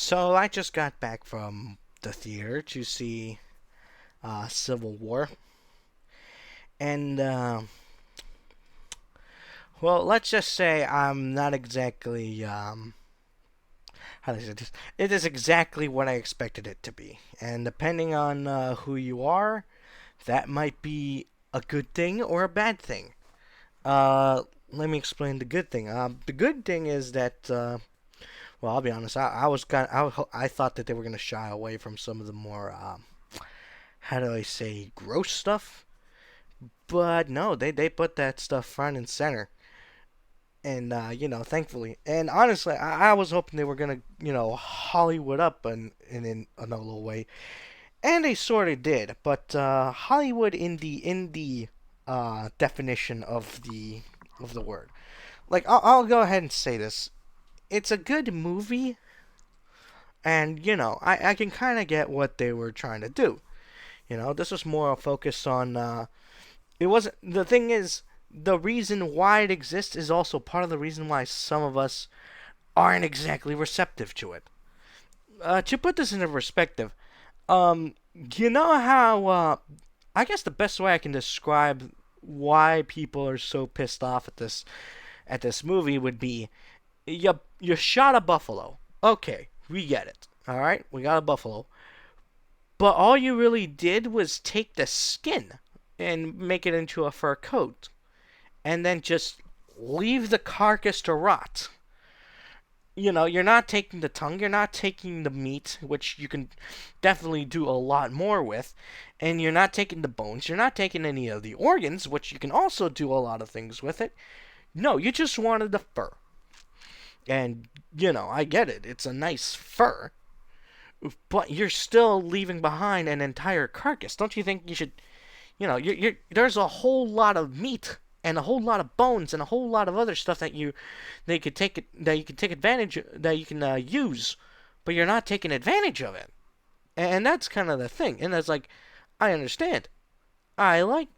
So I just got back from the theater to see Civil War, and well, let's just say I'm not exactly how do I say this? It is exactly what I expected it to be, and depending on who you are, that might be a good thing or a bad thing. Let me explain the good thing. The good thing is that well, I'll be honest. I was I thought that they were gonna shy away from some of the more how do I say gross stuff, but no, they put that stuff front and center, and thankfully, and honestly, I was hoping they were gonna Hollywood up in another little way, and they sort of did, but Hollywood in the definition of the word. Like I'll go ahead and say this. It's a good movie, and I can kind of get what they were trying to do. This was more a focus on. It wasn't. The thing is, the reason why it exists is also part of the reason why some of us aren't exactly receptive to it. To put this into perspective, you know how? I guess the best way I can describe why people are so pissed off at this movie would be you shot a buffalo. Okay, we get it. All right, we got a buffalo. But all you really did was take the skin and make it into a fur coat, and then just leave the carcass to rot. You're not taking the tongue, you're not taking the meat, which you can definitely do a lot more with, and you're not taking the bones, you're not taking any of the organs, which you can also do a lot of things with it. No, you just wanted the fur. And, I get it, it's a nice fur, but you're still leaving behind an entire carcass. Don't you think you should, there's a whole lot of meat and a whole lot of bones and a whole lot of other stuff that you can take advantage that you can use, but you're not taking advantage of it. And that's kind of the thing. And it's like, I understand. I like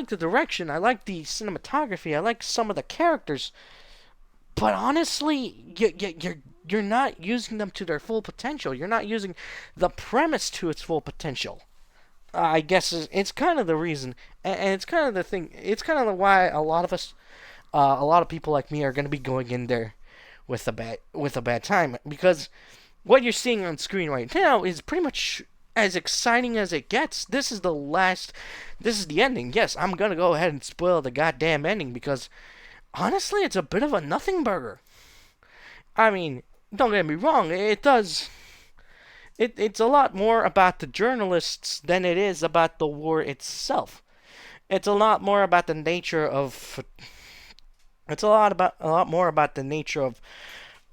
the direction. I like the cinematography. I like some of the characters. But honestly, you're not using them to their full potential. You're not using the premise to its full potential. I guess it's kind of the reason, and it's kind of the thing. It's kind of why a lot of us, a lot of people like me, are going to be going in there with a bad time, because what you're seeing on screen right now is pretty much as exciting as it gets. This is the last. This is the ending. Yes, I'm gonna go ahead and spoil the goddamn ending because honestly, it's a bit of a nothing burger. I mean, don't get me wrong. It does. It's a lot more about the journalists than it is about the war itself. It's a lot more about the nature of. It's a lot more about the nature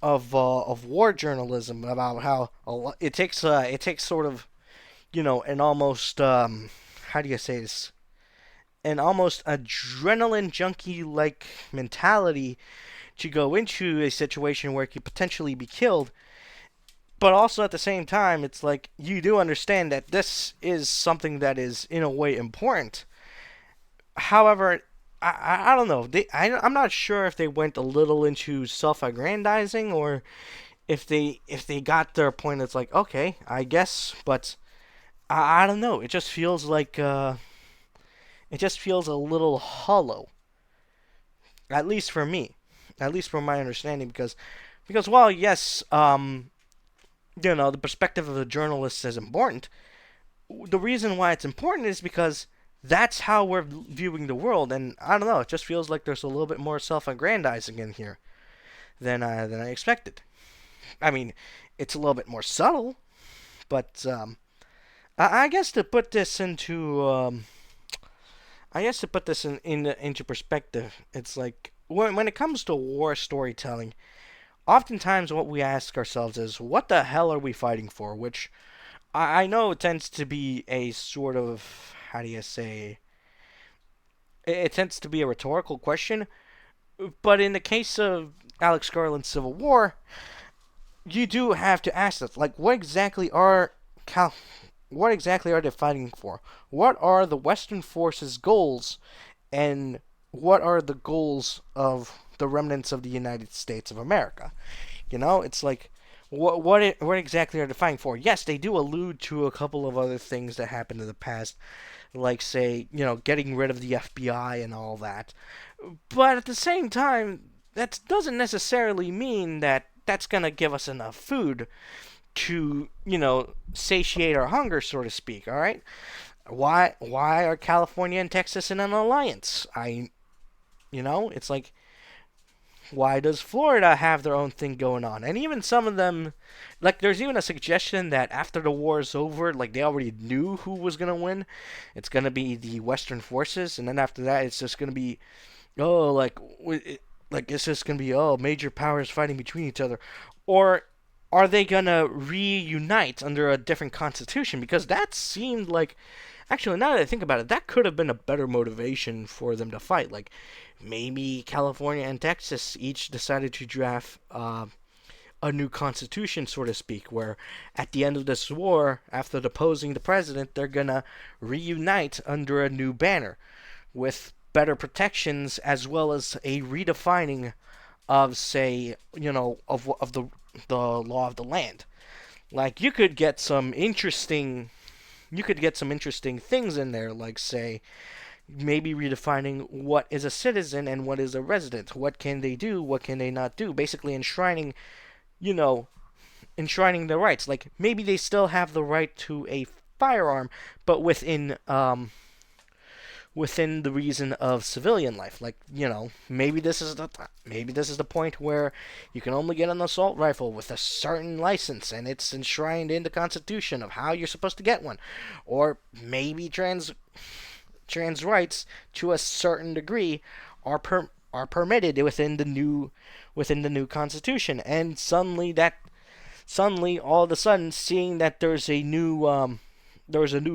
of war journalism, about how it takes sort of an almost how do you say this, an almost adrenaline junkie like mentality to go into a situation where it could potentially be killed. But also at the same time, it's like you do understand that this is something that is in a way important. However, I don't know. I'm not sure if they went a little into self-aggrandizing, or if they got their point. It's like, okay, I guess, but I don't know. It just feels like it just feels a little hollow, at least for me, at least from my understanding. Because while yes, the perspective of the journalist is important. The reason why it's important is because that's how we're viewing the world, and I don't know. It just feels like there's a little bit more self-aggrandizing in here than I expected. I mean, it's a little bit more subtle, but I guess to put this into I guess to put this into perspective, it's like when it comes to war storytelling, oftentimes what we ask ourselves is, what the hell are we fighting for? Which I know it tends to be a sort of, how do you say, it tends to be a rhetorical question, but in the case of Alex Garland's Civil War, you do have to ask this, like, what exactly are they fighting for? What are the Western forces' goals, and what are the goals of the remnants of the United States of America? It's like, What exactly are they fighting for? Yes, they do allude to a couple of other things that happened in the past, like say, getting rid of the FBI and all that. But at the same time, that doesn't necessarily mean that that's gonna give us enough food to, satiate our hunger, so to speak. All right. Why are California and Texas in an alliance? It's like, why does Florida have their own thing going on? And even some of them, like, there's even a suggestion that after the war is over, like, they already knew who was going to win. It's going to be the Western forces, and then after that, it's just going to be, oh, like, it's just going to be, oh, major powers fighting between each other. Or are they going to reunite under a different constitution? Because that seemed like, actually, now that I think about it, that could have been a better motivation for them to fight. Like, maybe California and Texas each decided to draft a new constitution, so to speak, where at the end of this war, after deposing the president, they're gonna reunite under a new banner with better protections as well as a redefining of, say, of the law of the land. Like, you could get some interesting things in there, like, say, maybe redefining what is a citizen and what is a resident. What can they do? What can they not do? Basically, you know, enshrining their rights. Like, maybe they still have the right to a firearm, but within the reason of civilian life. Like, maybe this is the point where you can only get an assault rifle with a certain license, and it's enshrined in the Constitution of how you're supposed to get one. Or maybe trans rights to a certain degree are permitted within the new constitution, and suddenly all of a sudden, seeing that there's a new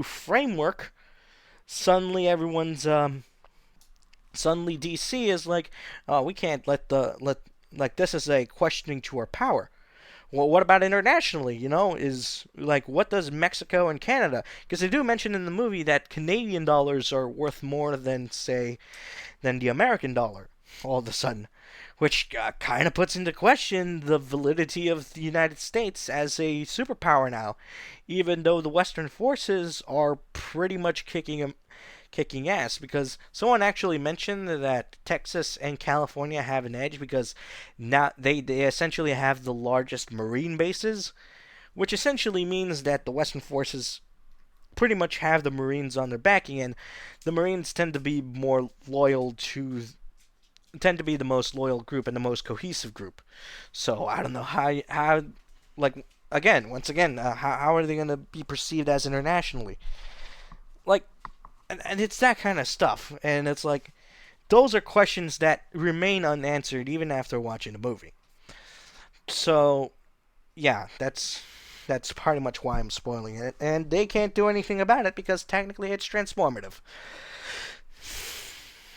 framework, suddenly suddenly DC is like, oh, we can't let like, this is a questioning to our power. Well, what about internationally? Is like, what does Mexico and Canada? Because they do mention in the movie that Canadian dollars are worth more than the American dollar all of a sudden, which kind of puts into question the validity of the United States as a superpower now, even though the Western forces are pretty much kicking ass. Because someone actually mentioned that Texas and California have an edge because now they essentially have the largest marine bases, which essentially means that the Western forces pretty much have the Marines on their backing, and the Marines tend to be the most loyal group and the most cohesive group. So I don't know how like, again, once again, how are they going to be perceived as internationally? Like, and it's that kind of stuff, and it's like, those are questions that remain unanswered even after watching the movie. So yeah, that's pretty much why I'm spoiling it, and they can't do anything about it because technically it's transformative.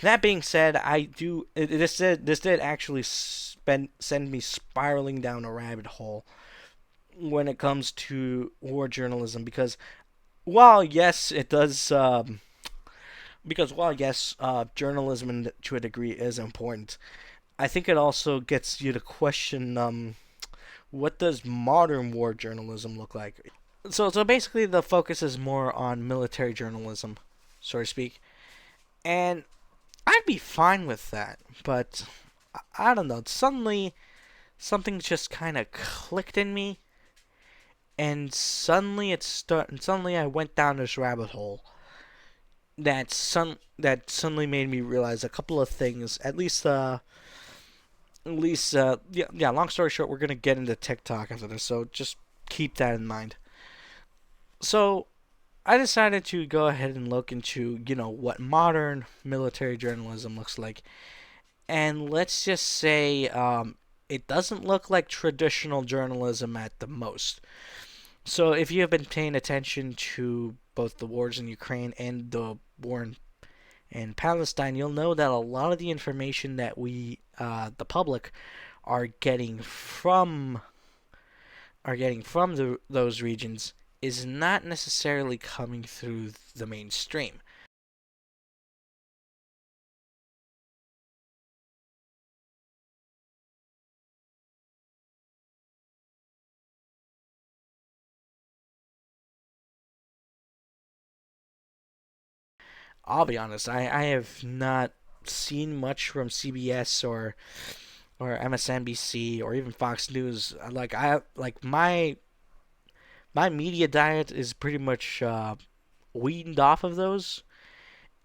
That being said, this did actually send me spiraling down a rabbit hole when it comes to war journalism, because while yes it does because while yes journalism to a degree is important, I think it also gets you to question, what does modern war journalism look like? So basically the focus is more on military journalism, so to speak. And I'd be fine with that, but I don't know. Suddenly, something just kind of clicked in me, and suddenly I went down this rabbit hole that suddenly made me realize a couple of things. Yeah. Long story short, we're gonna get into TikTok after this, so just keep that in mind. So I decided to go ahead and look into what modern military journalism looks like, and let's just say, it doesn't look like traditional journalism at the most. So, if you have been paying attention to both the wars in Ukraine and the war in Palestine, you'll know that a lot of the information that the public, are getting from those regions is not necessarily coming through the mainstream. I'll be honest, I have not seen much from CBS or MSNBC or even Fox News. My media diet is pretty much weaned off of those,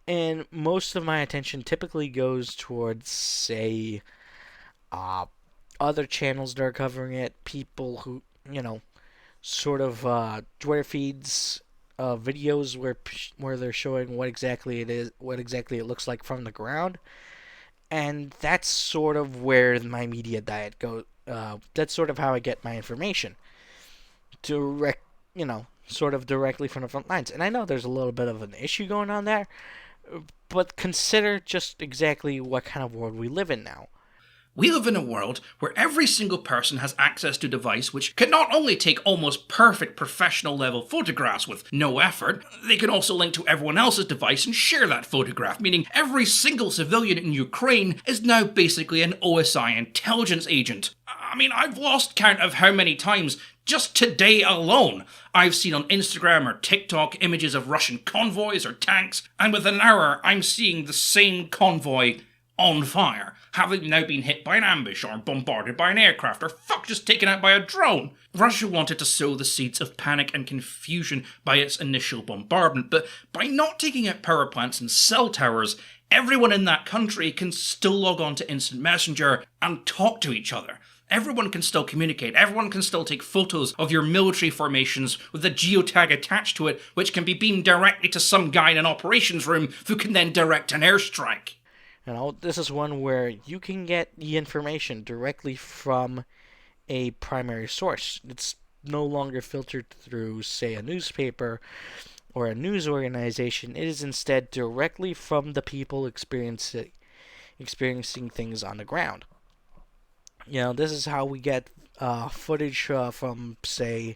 and most of my attention typically goes towards, say, uh, other channels that are covering it, people who, sort of Twitter feeds, videos where they're showing what exactly it is, what exactly it looks like from the ground, and that's sort of where my media diet goes. That's sort of how I get my information, direct, sort of directly from the front lines. And I know there's a little bit of an issue going on there, but consider just exactly what kind of world we live in now. We live in a world where every single person has access to a device which can not only take almost perfect professional level photographs with no effort, they can also link to everyone else's device and share that photograph, meaning every single civilian in Ukraine is now basically an OSI intelligence agent. I mean, I've lost count of how many times just today alone, I've seen on Instagram or TikTok images of Russian convoys or tanks, and within an hour, I'm seeing the same convoy on fire, having now been hit by an ambush or bombarded by an aircraft or just taken out by a drone. Russia wanted to sow the seeds of panic and confusion by its initial bombardment, but by not taking out power plants and cell towers, everyone in that country can still log on to Instant Messenger and talk to each other. Everyone can still communicate. Everyone can still take photos of your military formations with a geotag attached to it, which can be beamed directly to some guy in an operations room who can then direct an airstrike. This is one where you can get the information directly from a primary source. It's no longer filtered through, say, a newspaper or a news organization. It is instead directly from the people experiencing things on the ground. This is how we get footage from, say,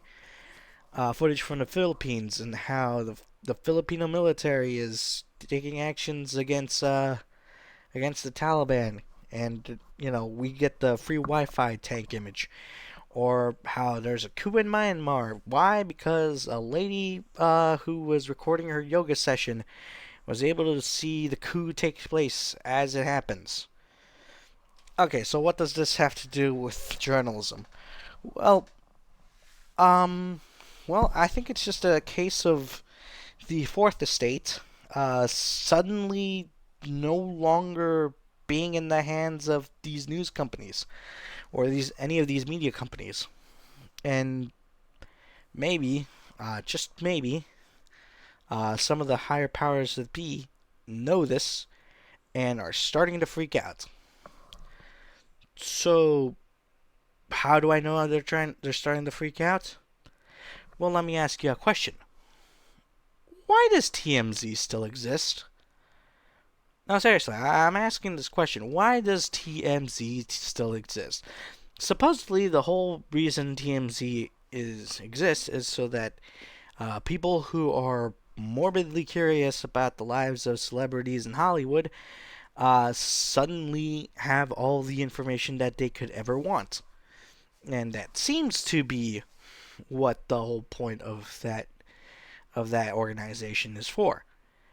footage from the Philippines, and how the Filipino military is taking actions against the Taliban, and we get the free Wi-Fi tank image, or how there's a coup in Myanmar. Why? Because a lady who was recording her yoga session was able to see the coup take place as it happens. Okay, so what does this have to do with journalism? Well, um, I think it's just a case of the fourth estate suddenly no longer being in the hands of these news companies or these any of these media companies, and maybe, just maybe, some of the higher powers that be know this and are starting to freak out. So, how do I know they're starting to freak out? Well, let me ask you a question. Why does TMZ still exist? No, seriously, I'm asking this question. Why does TMZ still exist? Supposedly, the whole reason TMZ exists is so that people who are morbidly curious about the lives of celebrities in Hollywood suddenly have all the information that they could ever want, and that seems to be what the whole point of that organization is for.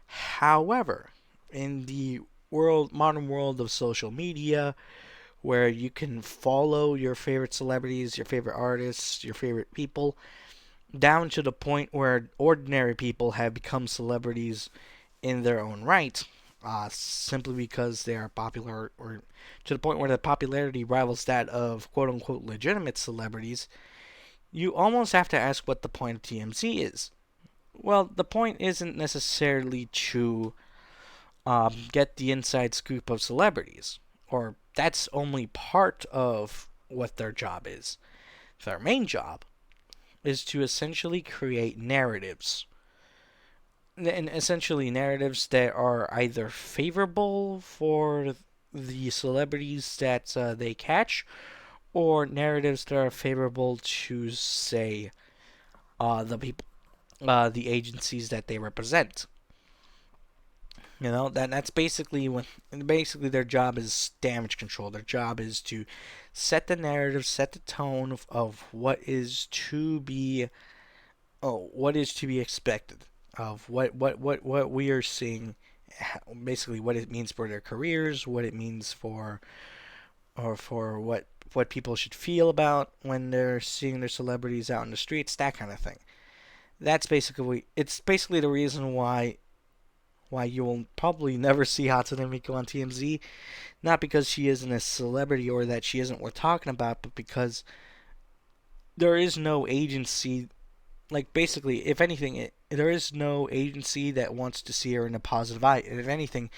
However, in the modern world of social media, where you can follow your favorite celebrities, your favorite artists, your favorite people, down to the point where ordinary people have become celebrities in their own right, simply because they are popular, or to the point where the popularity rivals that of quote unquote legitimate celebrities, you almost have to ask what the point of TMZ is. Well, the point isn't necessarily to get the inside scoop of celebrities, or that's only part of what their job is. Their main job is to essentially create narratives. And essentially, narratives that are either favorable for the celebrities that they catch, or narratives that are favorable to, say, the people, the agencies that they represent. That's basically their job is damage control. Their job is to set the narrative, set the tone of what is to be expected, of what we are seeing basically what it means for their careers, what it means for or for what people should feel about when they're seeing their celebrities out in the streets, that kind of thing. That's basically it's basically the reason why you will probably never see Hatsune Miku on TMZ. Not because she isn't a celebrity or that she isn't worth talking about, but because there is no agency. Like basically, if anything, there is no agency that wants to see her in a positive light. And if anything,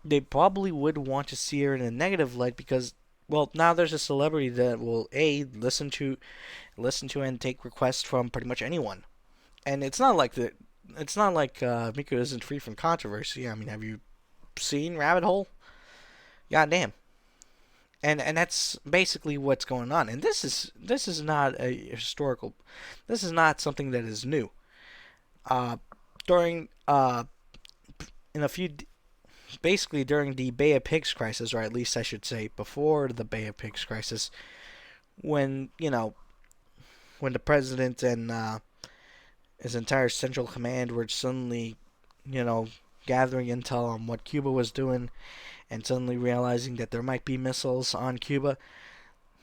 they probably would want to see her in a negative light because, well, now there's a celebrity that will listen to and take requests from pretty much anyone. And it's not like the it's not like Miku isn't free from controversy. I mean, have you seen Rabbit Hole? God damn. And that's basically what's going on. And this is not a historical. This is not something that is new. Uh, during in a few basically during the Bay of Pigs crisis, or at least I should say before the Bay of Pigs crisis, when when the president and his entire Central Command were suddenly, you know, gathering intel on what Cuba was doing and suddenly realizing that there might be missiles on Cuba,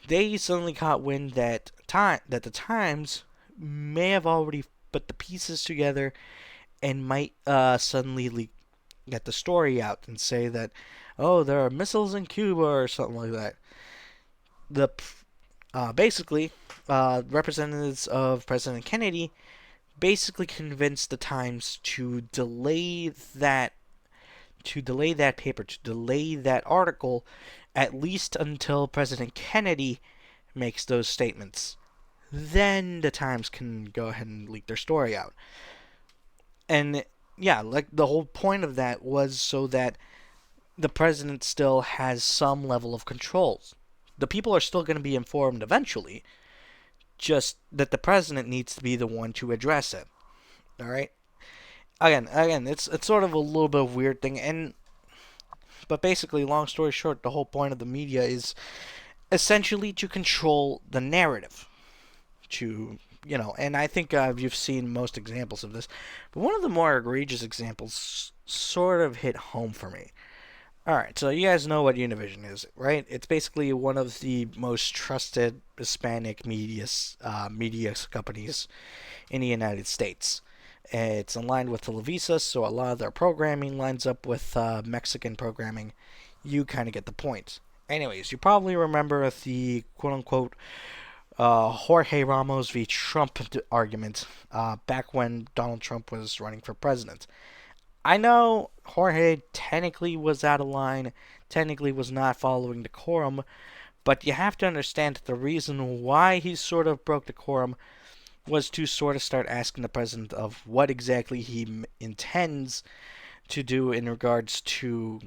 they suddenly caught wind that the Times may have already put the pieces together and might suddenly get the story out and say that, oh, there are missiles in Cuba or something like that. The basically representatives of President Kennedy basically convinced the Times to delay that paper, to delay that article, at least until President Kennedy makes those statements. Then the Times can go ahead and leak their story out. And yeah, like the whole point of that was so that the president still has some level of control. The people are still going to be informed eventually, just that the president needs to be the one to address it. All right. Again, it's sort of a little bit of a weird thing, and but basically, long story short, the whole point of the media is essentially to control the narrative. And I think you've seen most examples of this, but one of the more egregious examples sort of hit home for me. All right, so you guys know what Univision is, right? It's basically one of the most trusted Hispanic media companies in the United States. It's aligned with Televisa, so a lot of their programming lines up with Mexican programming. You kind of get the point. Anyways, you probably remember the quote unquote Jorge Ramos v. Trump argument back when Donald Trump was running for president. I know Jorge technically was out of line, technically was not following decorum, but you have to understand that the reason why he sort of broke decorum was to sort of start asking the president of what exactly he intends to do in regards to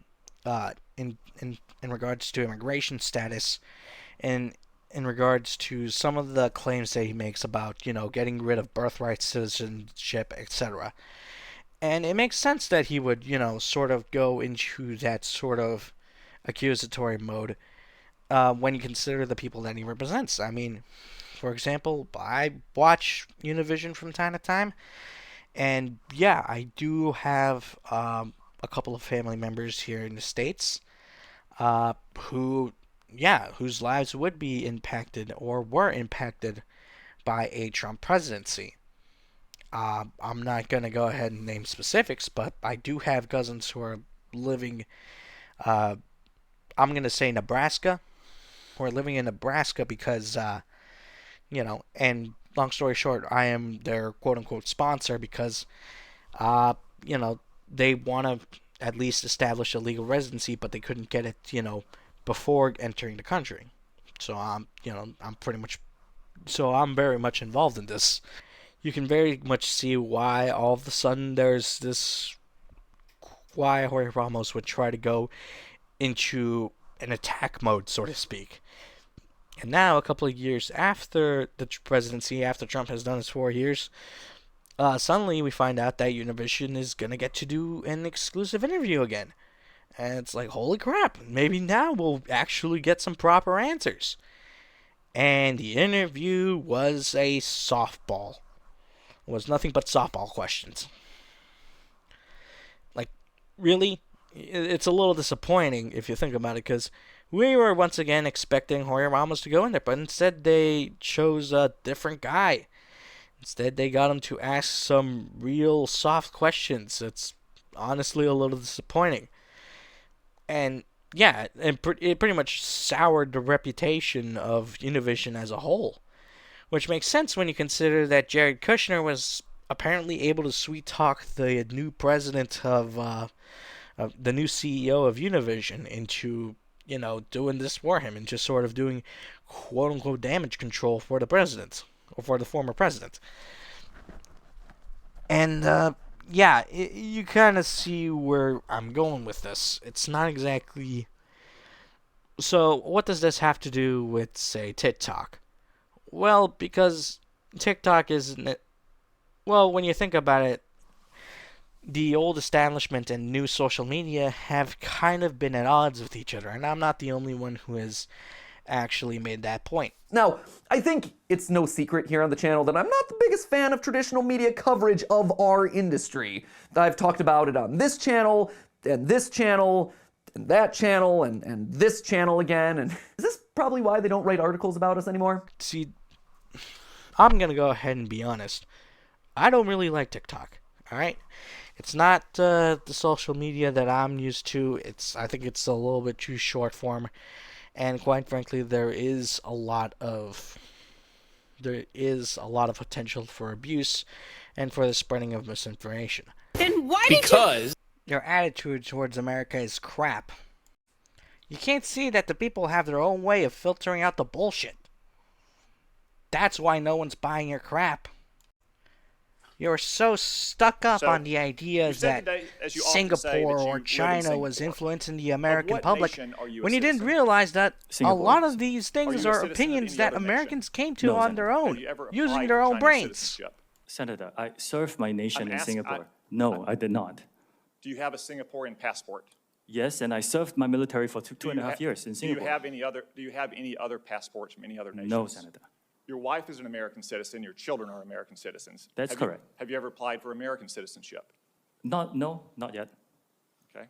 in regards to immigration status and in regards to some of the claims that he makes about getting rid of birthright citizenship, etc. And it makes sense that he would sort of go into that sort of accusatory mode when you consider the people that he represents. I mean, for example, I watch Univision from time to time, and yeah, I do have a couple of family members here in the states uh, who, yeah, whose lives would be impacted or were impacted by a Trump presidency. I'm not gonna go ahead and name specifics, but I do have cousins who are living. Uh, I'm gonna say Nebraska. Who are living in Nebraska because and long story short, I am their quote unquote sponsor because, uh, you know, they want to at least establish a legal residency, but they couldn't get it, before entering the country. So I'm pretty much, so I'm very much involved in this. You can very much see why all of a sudden there's this, why Jorge Ramos would try to go into an attack mode, so to speak. And now, a couple of years after the presidency, after Trump has done his 4 years, suddenly we find out that Univision is gonna get to do an exclusive interview again. And it's like, holy crap, maybe now we'll actually get some proper answers. And the interview was a softball. It was nothing but softball questions. Like, really, it's a little disappointing if you think about it, because we were once again expecting Hoyer Ramos to go in there, but instead they chose a different guy. Instead, they got him to ask some real soft questions. It's honestly a little disappointing. And yeah, it pretty much soured the reputation of Univision as a whole, which makes sense when you consider that Jared Kushner was apparently able to sweet talk the new president of the new CEO of Univision into doing this for him and just sort of doing quote unquote damage control for the president or for the former president. And yeah, you kind of see where I'm going with this. It's not exactly. So, what does this have to do with, say, TikTok? Well, because TikTok isn't. Well, when you think about it, the old establishment and new social media have kind of been at odds with each other, and I'm not the only one who has actually made that point. Now, I think it's no secret here on the channel that I'm not the biggest fan of traditional media coverage of our industry. I've talked about it on this channel, and this channel, and that channel, and this channel again, and is this probably why they don't write articles about us anymore? See, I'm gonna go ahead and be honest. I don't really like TikTok. Alright? It's not the social media that I'm used to. I think it's a little bit too short form. And quite frankly, there is a lot of potential for abuse and for the spreading of misinformation. Then why did you... Your attitude towards America is crap. You can't see that the people have their own way of filtering out the bullshit. That's why no one's buying your crap. You're so stuck up on the idea that Singapore or China was influencing the American public when you didn't realize that a lot of these things are opinions that Americans came to on their own, using their own brains. Senator, I served my nation in Singapore. No, I did not. Do you have a Singaporean passport? Yes, and I served my military for two and a half years in Singapore. Do you have any other passports from any other nations? No, Senator. Your wife is an American citizen. Your children are American citizens. That's correct. Have you ever applied for American citizenship? No, not yet. Okay.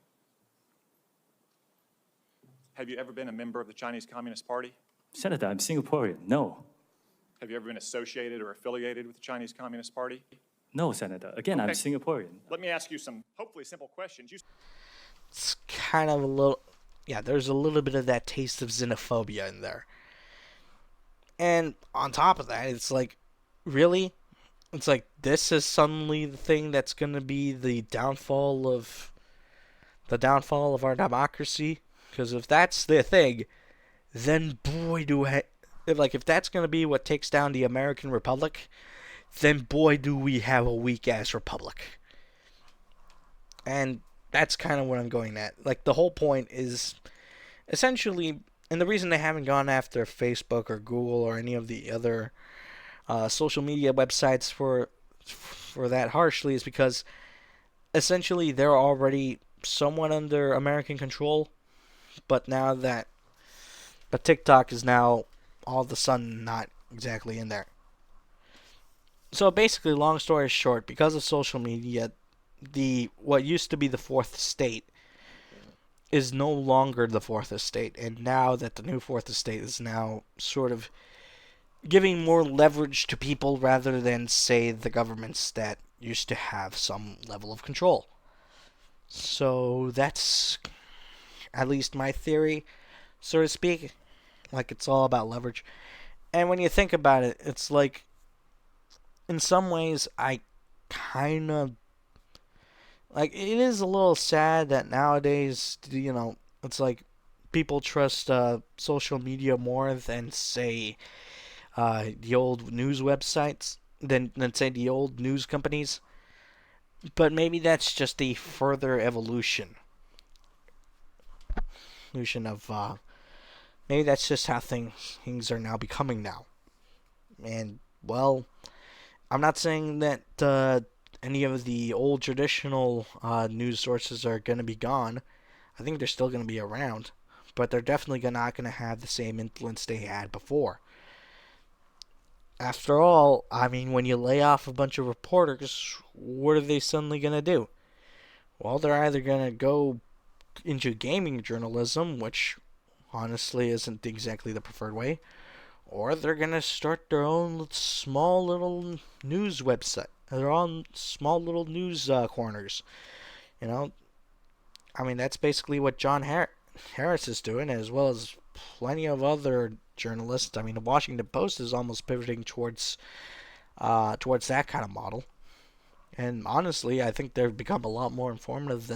Have you ever been a member of the Chinese Communist Party? Senator, I'm Singaporean. No. Have you ever been associated or affiliated with the Chinese Communist Party? No, Senator. Again, I'm Singaporean. Let me ask you some hopefully simple questions. It's kind of a little, yeah, there's a little bit of that taste of xenophobia in there. And on top of that, it's like, really? It's like, this is suddenly the thing that's going to be the downfall of our democracy? Because if that's the thing, then boy do I, if that's going to be what takes down the American Republic, then boy do we have a weak-ass republic. And that's kind of what I'm going at. Like, the whole point is, essentially, and the reason they haven't gone after Facebook or Google or any of the other social media websites for that harshly is because essentially they're already somewhat under American control, but TikTok is now all of a sudden not exactly in there. So basically, long story short, because of social media, what used to be the fourth estate is no longer the fourth estate, and now that the new fourth estate is now sort of giving more leverage to people rather than, say, the governments that used to have some level of control. So that's at least my theory, so to speak. Like, it's all about leverage. And when you think about it, it's like, in some ways, I kind of, like, it is a little sad that nowadays, it's like people trust social media more than, say, the old news websites, than say the old news companies. But maybe that's just the further evolution of, maybe that's just how things are now becoming now. And, well, I'm not saying that any of the old traditional news sources are going to be gone. I think they're still going to be around, but they're definitely not going to have the same influence they had before. After all, I mean, when you lay off a bunch of reporters, what are they suddenly going to do? Well, they're either gonna go into gaming journalism, which honestly isn't exactly the preferred way, or they're gonna start their own small little news website, their own small little news corners. You know, I mean that's basically what Harris is doing, as well as plenty of other journalists. I mean, the Washington Post is almost pivoting towards that kind of model. And honestly, I think they've become a lot more informative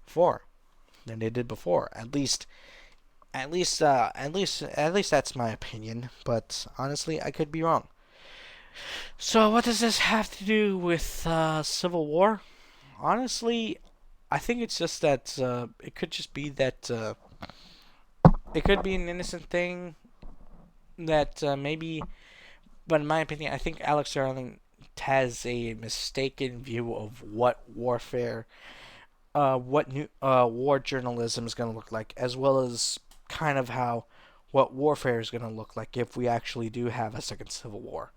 before than they did before. At least that's my opinion. But honestly, I could be wrong. So, what does this have to do with Civil War? Honestly, I think it's just that it could just be that it could be an innocent thing that maybe. But in my opinion, I think Alex Darling has a mistaken view of what war journalism is going to look like, as well as kind of how what warfare is going to look like if we actually do have a second civil war.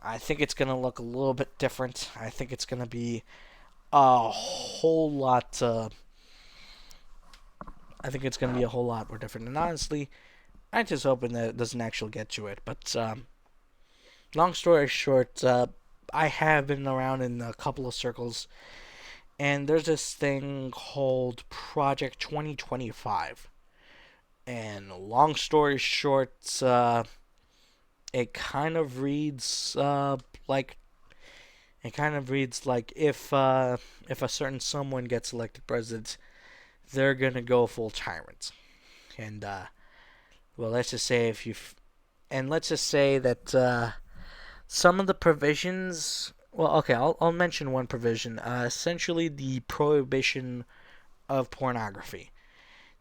I think it's going to look a little bit different. I think it's going to be a whole lot. I think it's going to be a whole lot more different. And honestly, I'm just hoping that it doesn't actually get to it. But long story short, I have been around in a couple of circles, and there's this thing called Project 2025. And long story short, it kind of reads like if a certain someone gets elected president, they're gonna go full tyrant. And well, let's just say let's just say that some of the provisions. Well, okay, I'll mention one provision. Essentially, the prohibition of pornography.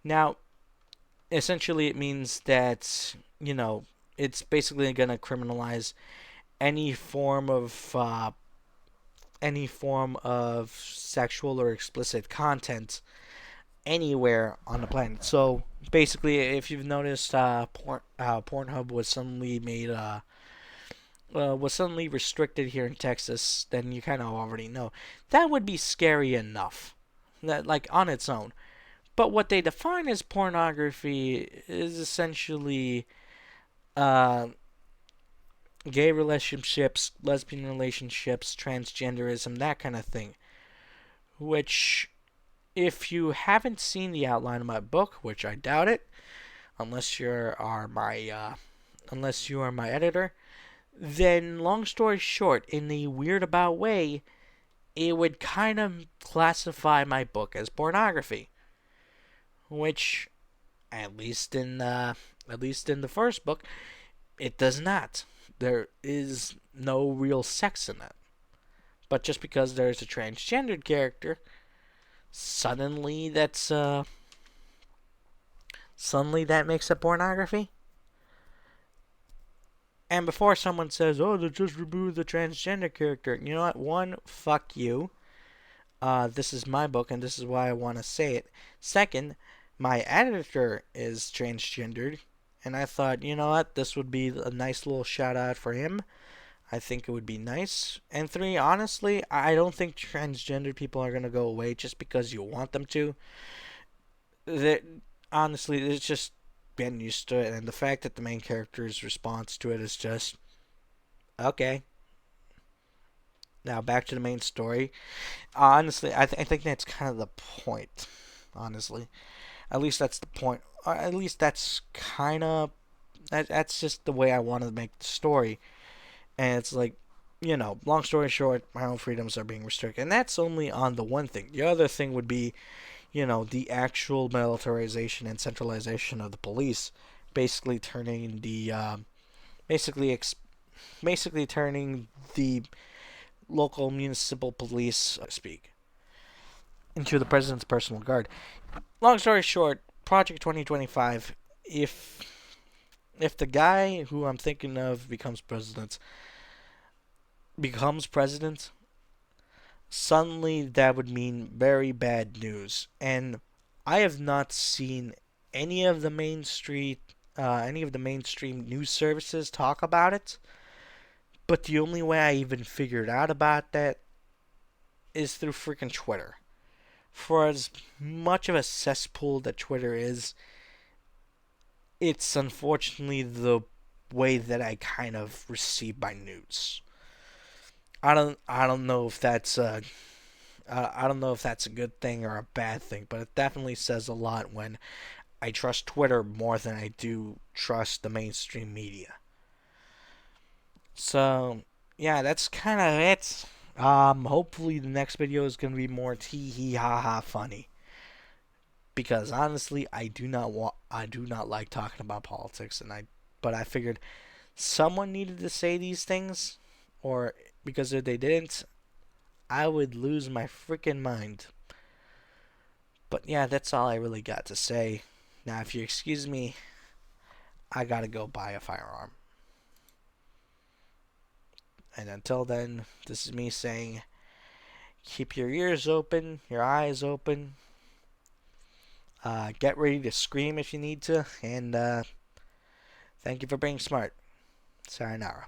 Now, essentially, it means that it's basically going to criminalize any form of sexual or explicit content anywhere on the planet. So basically, if you've noticed, Pornhub was suddenly restricted here in Texas, then you kind of already know that would be scary enough, that like on its own. But what they define as pornography is essentially gay relationships, lesbian relationships, transgenderism, that kind of thing. Which, if you haven't seen the outline of my book, which I doubt it, unless you are my editor, then long story short, in the weird about way, it would kind of classify my book as pornography. Which, at least in the first book, it does not. There is no real sex in it. But just because there's a transgendered character, suddenly that makes it pornography. And before someone says, "Oh, they just removed the transgender character," you know what? One, fuck you. This is my book, and this is why I want to say it. Second, my editor is transgendered, and I thought, you know what, this would be a nice little shout out for him. I think it would be nice. And three, honestly, I don't think transgender people are going to go away just because you want them to. Honestly, it's just been used to it, and the fact that the main character's response to it is just, okay. Now, back to the main story. Honestly, I think that's kind of the point, honestly. At least that's the point. Or at least that's kind of... That's just the way I want to make the story. And it's like, long story short, my own freedoms are being restricted. And that's only on the one thing. The other thing would be, the actual militarization and centralization of the police. Basically turning turning the local municipal police, so to speak, into the president's personal guard. Long story short, Project 2025, if the guy who I'm thinking of becomes president, suddenly that would mean very bad news. And I have not seen any of the mainstream news services talk about it. But the only way I even figured out about that is through freaking Twitter. For as much of a cesspool that Twitter is, it's unfortunately the way that I kind of receive my news. I don't know if that's I don't know if that's a good thing or a bad thing, but it definitely says a lot when I trust Twitter more than I do trust the mainstream media. So, yeah, that's kind of it. Hopefully the next video is gonna be more tee hee ha ha funny. Because honestly, I do not like talking about politics, but I figured someone needed to say these things, or because if they didn't, I would lose my freaking mind. But yeah, that's all I really got to say. Now, if you excuse me, I gotta go buy a firearm. And until then, this is me saying, keep your ears open, your eyes open. Get ready to scream if you need to, and thank you for being smart. Sayonara.